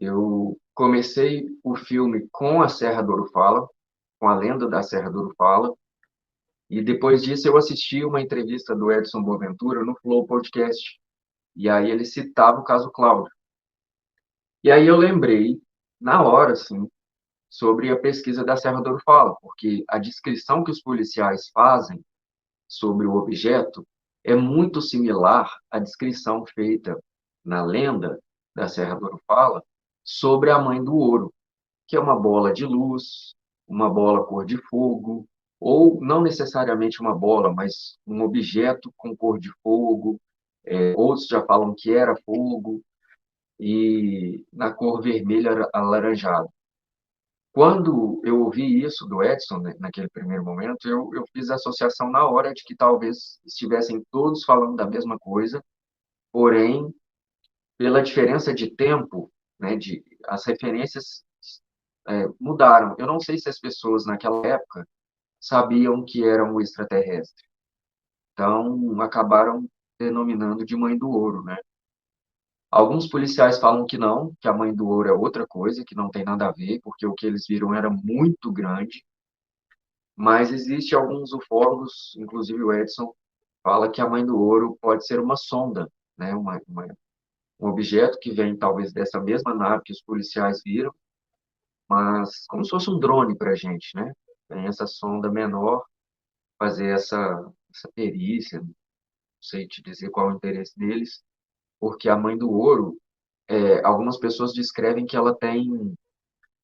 Eu comecei o filme com a Serra do Ouro Fala, com a lenda da Serra do Ouro Fala, e depois disso eu assisti uma entrevista do Edson Boaventura no Flow Podcast, e aí ele citava o caso Cláudio. E aí eu lembrei, na hora, assim, sobre a pesquisa da Serra do Ouro Fala, porque a descrição que os policiais fazem sobre o objeto é muito similar à descrição feita na lenda da Serra do Ouro Fala sobre a Mãe do Ouro, que é uma bola de luz, uma bola cor de fogo, ou não necessariamente uma bola, mas um objeto com cor de fogo. Outros já falam que era fogo, e na cor vermelha alaranjado. Quando eu ouvi isso do Edson, né, naquele primeiro momento, eu fiz a associação na hora de que talvez estivessem todos falando da mesma coisa, porém, pela diferença de tempo, né, as referências mudaram. Eu não sei se as pessoas naquela época sabiam que era um extraterrestre. Então, acabaram denominando de Mãe do Ouro, né? Alguns policiais falam que não, que a Mãe do Ouro é outra coisa, que não tem nada a ver, porque o que eles viram era muito grande. Mas existe alguns ufólogos, inclusive o Edson, fala que a Mãe do Ouro pode ser uma sonda, né? Um objeto que vem talvez dessa mesma nave que os policiais viram, mas como se fosse um drone para a gente, né? Tem essa sonda menor, fazer essa perícia, não sei te dizer qual é o interesse deles, porque a Mãe do Ouro, algumas pessoas descrevem que ela tem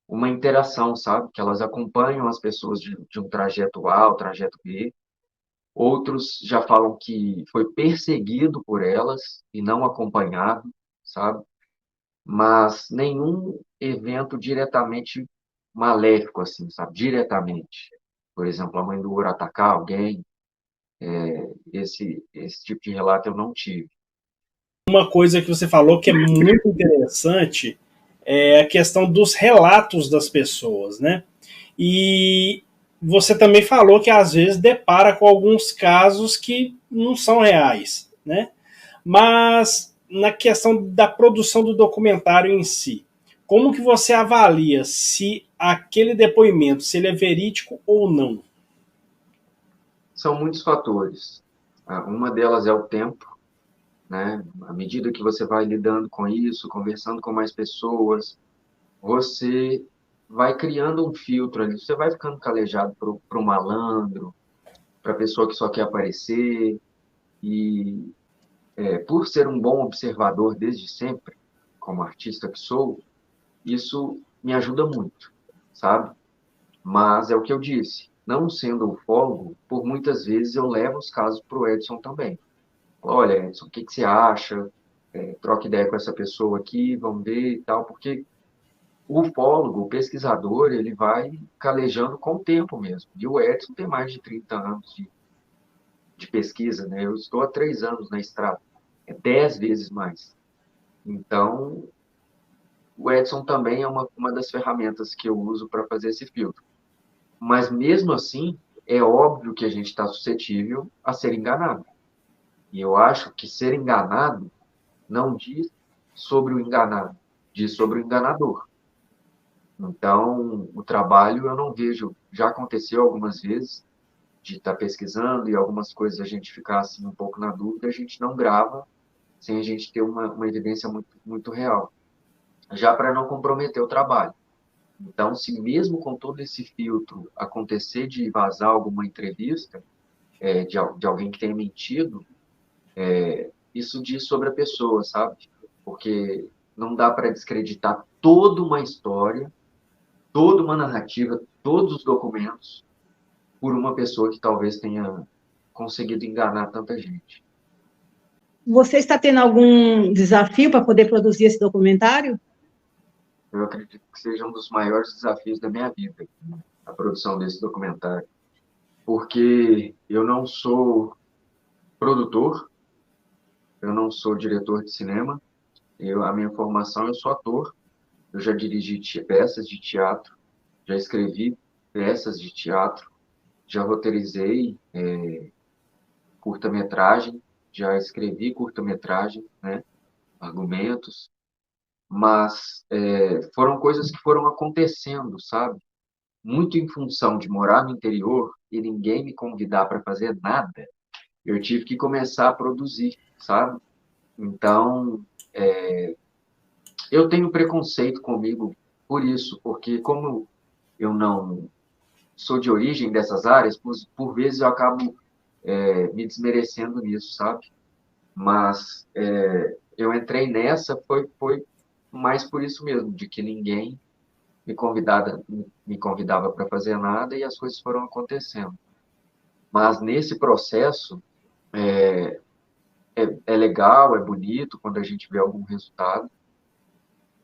uma interação, sabe? Que elas acompanham as pessoas de um trajeto A ao trajeto B. Outros já falam que foi perseguido por elas e não acompanhado, sabe? Mas nenhum evento diretamente maléfico, assim, sabe? Diretamente. Por exemplo, a Mãe do Ouro atacar alguém, esse tipo de relato eu não tive. Uma coisa que você falou que é muito interessante é a questão dos relatos das pessoas, né? E você também falou que às vezes depara com alguns casos que não são reais, né? Mas na questão da produção do documentário em si, como que você avalia se aquele depoimento, se ele é verídico ou não? São muitos fatores. Uma delas é o tempo, né? À medida que você vai lidando com isso, conversando com mais pessoas, você vai criando um filtro ali, você vai ficando calejado para o malandro, para a pessoa que só quer aparecer, e por ser um bom observador desde sempre, como artista que sou, isso me ajuda muito, sabe? Mas é o que eu disse, não sendo ufólogo, por muitas vezes eu levo os casos para o Edson também. Olha, Edson, o que que você acha? Troca ideia com essa pessoa aqui, vamos ver e tal, porque o ufólogo, o pesquisador, ele vai calejando com o tempo mesmo. E o Edson tem mais de 30 anos de pesquisa, né? Eu estou há 3 anos na estrada, é 10 vezes mais. Então, o Edson também é uma das ferramentas que eu uso para fazer esse filtro. Mas mesmo assim, é óbvio que a gente está suscetível a ser enganado. E eu acho que ser enganado não diz sobre o enganado, diz sobre o enganador. Então, o trabalho eu não vejo, já aconteceu algumas vezes de estar pesquisando e algumas coisas a gente ficar assim um pouco na dúvida, a gente não grava sem a gente ter uma evidência muito real, já para não comprometer o trabalho. Então, se mesmo com todo esse filtro acontecer de vazar alguma entrevista de alguém que tenha mentido, isso diz sobre a pessoa, sabe? Porque não dá para descreditar toda uma história, toda uma narrativa, todos os documentos por uma pessoa que talvez tenha conseguido enganar tanta gente. Você está tendo algum desafio para poder produzir esse documentário? Eu acredito que seja um dos maiores desafios da minha vida, a produção desse documentário, porque eu não sou produtor, eu não sou diretor de cinema, a minha formação, eu sou ator, eu já dirigi peças de teatro, já escrevi peças de teatro, já roteirizei curta-metragem, já escrevi curta-metragem, né, argumentos. mas foram coisas que foram acontecendo, sabe? Muito em função de morar no interior e ninguém me convidar para fazer nada, eu tive que começar a produzir, sabe? Então, eu tenho preconceito comigo por isso, porque como eu não sou de origem dessas áreas, por vezes eu acabo me desmerecendo nisso, sabe? Mas eu entrei nessa foi mais por isso mesmo, de que ninguém me convidava para fazer nada e as coisas foram acontecendo. Mas nesse processo é legal, é bonito quando a gente vê algum resultado,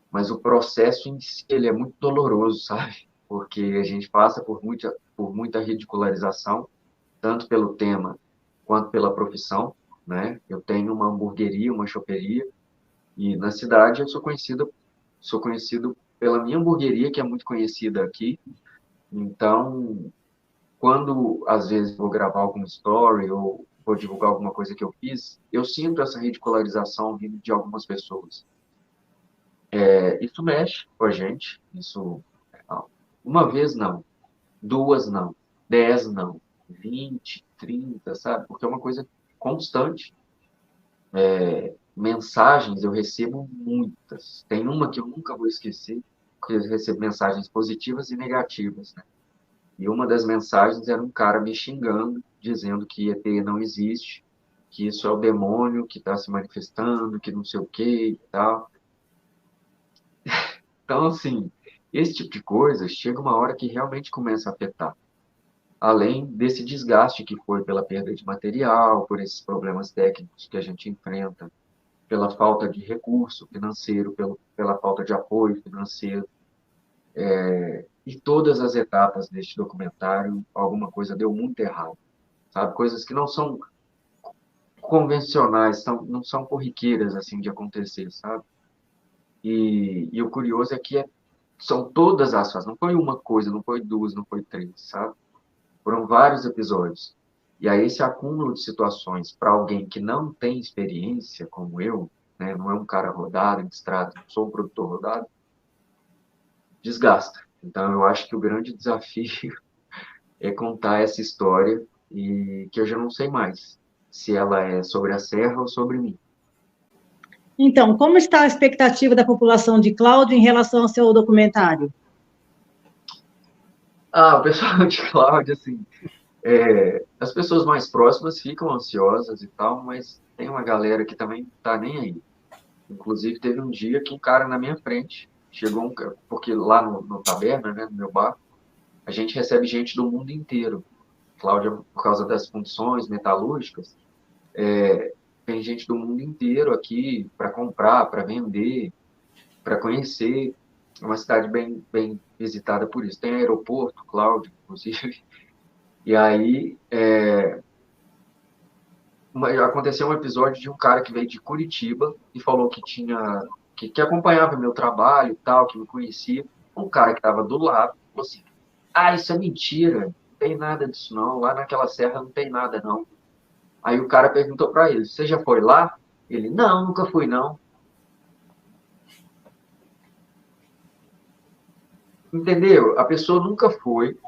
mas o processo em si ele é muito doloroso, sabe? Porque a gente passa por muita ridicularização, tanto pelo tema quanto pela profissão, né? Eu tenho uma hamburgueria, uma choperia, e na cidade eu sou conhecido pela minha hamburgueria, que é muito conhecida aqui. Então, quando às vezes vou gravar alguma story ou vou divulgar alguma coisa que eu fiz, eu sinto essa ridicularização vindo de algumas pessoas. Isso mexe com a gente, isso uma vez não, duas não, 10 não, 20, 30, sabe? Porque é uma coisa constante. Mensagens eu recebo muitas. Tem uma que eu nunca vou esquecer, que eu recebo mensagens positivas e negativas, né? E uma das mensagens era um cara me xingando, dizendo que ET não existe, que isso é o demônio que está se manifestando, que não sei o que e tal. Então, assim, esse tipo de coisa chega uma hora que realmente começa a afetar. Além desse desgaste que foi pela perda de material, por esses problemas técnicos que a gente enfrenta, pela falta de recurso financeiro, pela falta de apoio financeiro. E todas as etapas deste documentário, alguma coisa deu muito errado, sabe? Coisas que não são convencionais, não são corriqueiras, assim, de acontecer, sabe? E o curioso é que são todas as fases, não foi uma coisa, não foi duas, não foi três, sabe? Foram vários episódios. E aí esse acúmulo de situações para alguém que não tem experiência, como eu, né, não é um cara rodado em estrada, não sou um produtor rodado, desgasta. Então eu acho que o grande desafio é contar essa história e que eu já não sei mais se ela é sobre a serra ou sobre mim. Então, como está a expectativa da população de Cláudio em relação ao seu documentário? O pessoal de Cláudia, assim, as pessoas mais próximas ficam ansiosas e tal, mas tem uma galera que também não tá nem aí. Inclusive, teve um dia que um cara na minha frente chegou, porque lá no Taberna, né, no meu bar, a gente recebe gente do mundo inteiro. Cláudia, por causa das funções metalúrgicas, tem gente do mundo inteiro aqui para comprar, para vender, para conhecer. É uma cidade bem visitada por isso. Tem aeroporto, Cláudia, inclusive. E aí aconteceu um episódio de um cara que veio de Curitiba e falou que acompanhava meu trabalho e tal, que me conhecia. Um cara que estava do lado falou assim: isso é mentira, não tem nada disso não, lá naquela serra não tem nada não. Aí o cara perguntou para ele: você já foi lá? Ele: não, nunca fui não. Entendeu? A pessoa nunca foi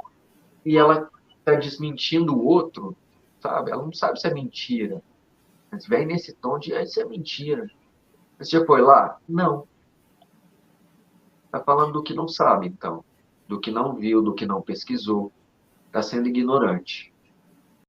e ela está desmentindo o outro, sabe? Ela não sabe se é mentira. Mas vem nesse tom de: isso é mentira. Você já foi lá? Não. Está falando do que não sabe, então. Do que não viu, do que não pesquisou. Está sendo ignorante.